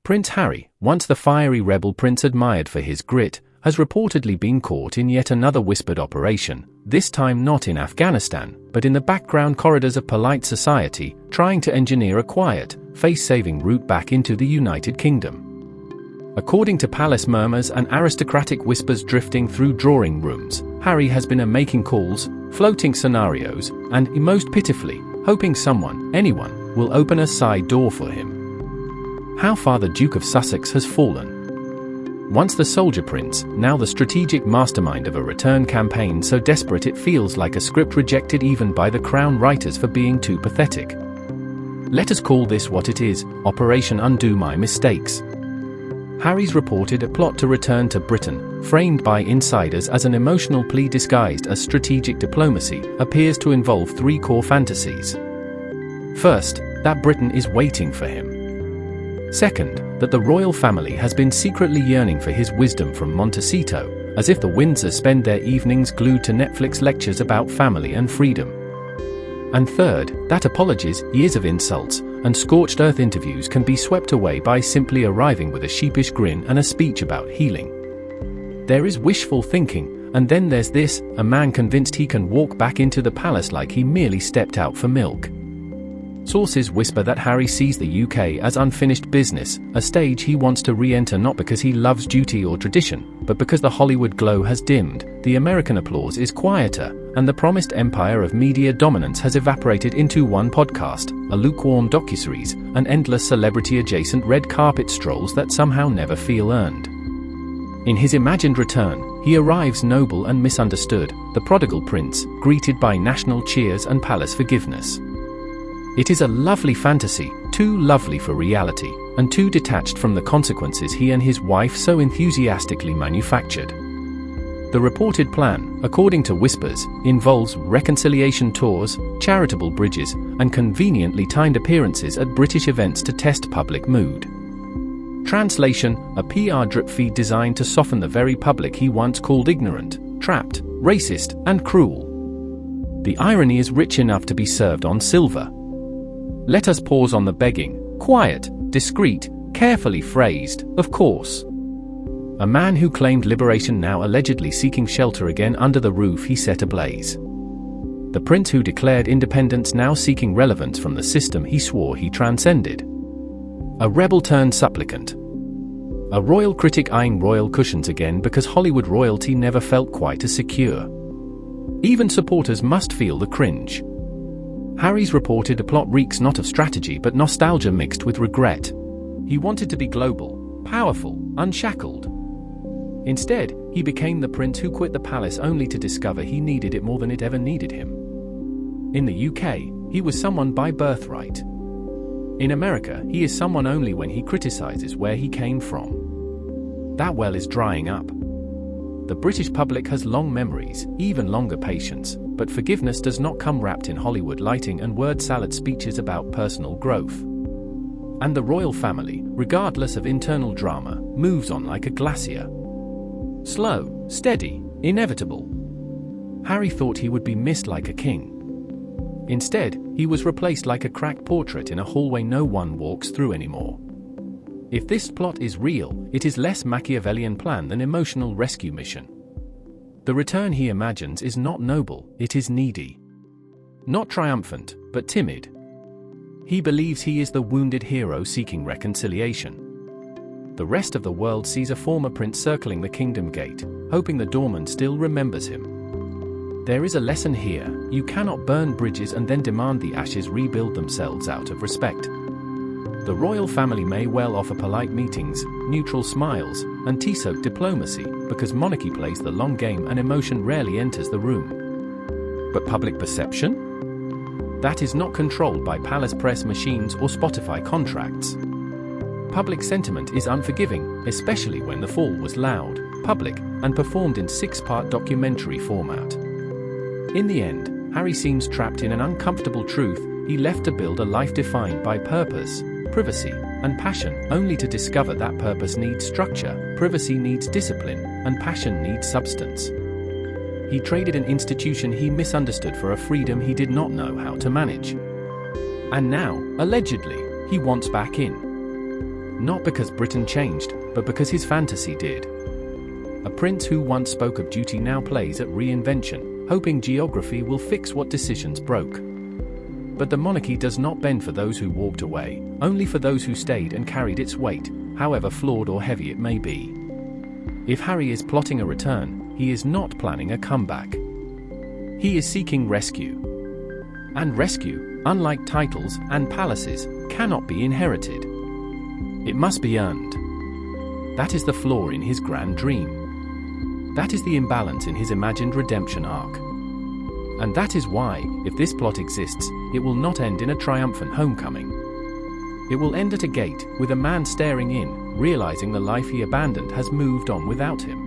Prince Harry, once the fiery rebel prince admired for his grit, has reportedly been caught in yet another whispered operation, this time not in Afghanistan, but in the background corridors of polite society, trying to engineer a quiet, face-saving route back into the United Kingdom. According to palace murmurs and aristocratic whispers drifting through drawing rooms, Harry has been making calls, floating scenarios, and, most pitifully, hoping someone, anyone, will open a side door for him. How far the Duke of Sussex has fallen. Once the soldier prince, now the strategic mastermind of a return campaign so desperate it feels like a script rejected even by the Crown writers for being too pathetic. Let us call this what it is, Operation Undo My Mistakes. Harry's reported a plot to return to Britain, framed by insiders as an emotional plea disguised as strategic diplomacy, appears to involve three core fantasies. First, that Britain is waiting for him. Second, that the royal family has been secretly yearning for his wisdom from Montecito, as if the Windsors spend their evenings glued to Netflix lectures about family and freedom. And third, that apologies, years of insults, and scorched-earth interviews can be swept away by simply arriving with a sheepish grin and a speech about healing. There is wishful thinking, and then there's this, a man convinced he can walk back into the palace like he merely stepped out for milk. Sources whisper that Harry sees the UK as unfinished business, a stage he wants to re-enter not because he loves duty or tradition, but because the Hollywood glow has dimmed, the American applause is quieter, and the promised empire of media dominance has evaporated into one podcast, a lukewarm docuseries, and endless celebrity-adjacent red carpet strolls that somehow never feel earned. In his imagined return, he arrives noble and misunderstood, the prodigal prince, greeted by national cheers and palace forgiveness. It is a lovely fantasy, too lovely for reality, and too detached from the consequences he and his wife so enthusiastically manufactured. The reported plan, according to whispers, involves reconciliation tours, charitable bridges, and conveniently timed appearances at British events to test public mood. Translation: a PR drip feed designed to soften the very public he once called ignorant, trapped, racist, and cruel. The irony is rich enough to be served on silver. Let us pause on the begging, quiet, discreet, carefully phrased, of course. A man who claimed liberation now allegedly seeking shelter again under the roof he set ablaze. The prince who declared independence now seeking relevance from the system he swore he transcended. A rebel turned supplicant. A royal critic eyeing royal cushions again because Hollywood royalty never felt quite as secure. Even supporters must feel the cringe. Harry's reported a plot reeks not of strategy but nostalgia mixed with regret. He wanted to be global, powerful, unshackled. Instead, he became the prince who quit the palace only to discover he needed it more than it ever needed him. In the UK, he was someone by birthright. In America, he is someone only when he criticizes where he came from. That well is drying up. The British public has long memories, even longer patience, but forgiveness does not come wrapped in Hollywood lighting and word salad speeches about personal growth. And the royal family, regardless of internal drama, moves on like a glacier. Slow, steady, inevitable. Harry thought he would be missed like a king. Instead, he was replaced like a cracked portrait in a hallway no one walks through anymore. If this plot is real, it is less Machiavellian plan than emotional rescue mission. The return he imagines is not noble, it is needy. Not triumphant, but timid. He believes he is the wounded hero seeking reconciliation. The rest of the world sees a former prince circling the kingdom gate, hoping the doorman still remembers him. There is a lesson here: you cannot burn bridges and then demand the ashes rebuild themselves out of respect. The royal family may well offer polite meetings, neutral smiles, and tea-soaked diplomacy, because monarchy plays the long game and emotion rarely enters the room. But public perception? That is not controlled by palace press machines or Spotify contracts. Public sentiment is unforgiving, especially when the fall was loud, public, and performed in 6-part documentary format. In the end, Harry seems trapped in an uncomfortable truth: he left to build a life defined by purpose, privacy, and passion, only to discover that purpose needs structure, privacy needs discipline, and passion needs substance. He traded an institution he misunderstood for a freedom he did not know how to manage. And now, allegedly, he wants back in. Not because Britain changed, but because his fantasy did. A prince who once spoke of duty now plays at reinvention, hoping geography will fix what decisions broke. But the monarchy does not bend for those who walked away, only for those who stayed and carried its weight, however flawed or heavy it may be. If Harry is plotting a return, he is not planning a comeback. He is seeking rescue. And rescue, unlike titles and palaces, cannot be inherited. It must be earned. That is the flaw in his grand dream. That is the imbalance in his imagined redemption arc. And that is why, if this plot exists, it will not end in a triumphant homecoming. It will end at a gate, with a man staring in, realizing the life he abandoned has moved on without him.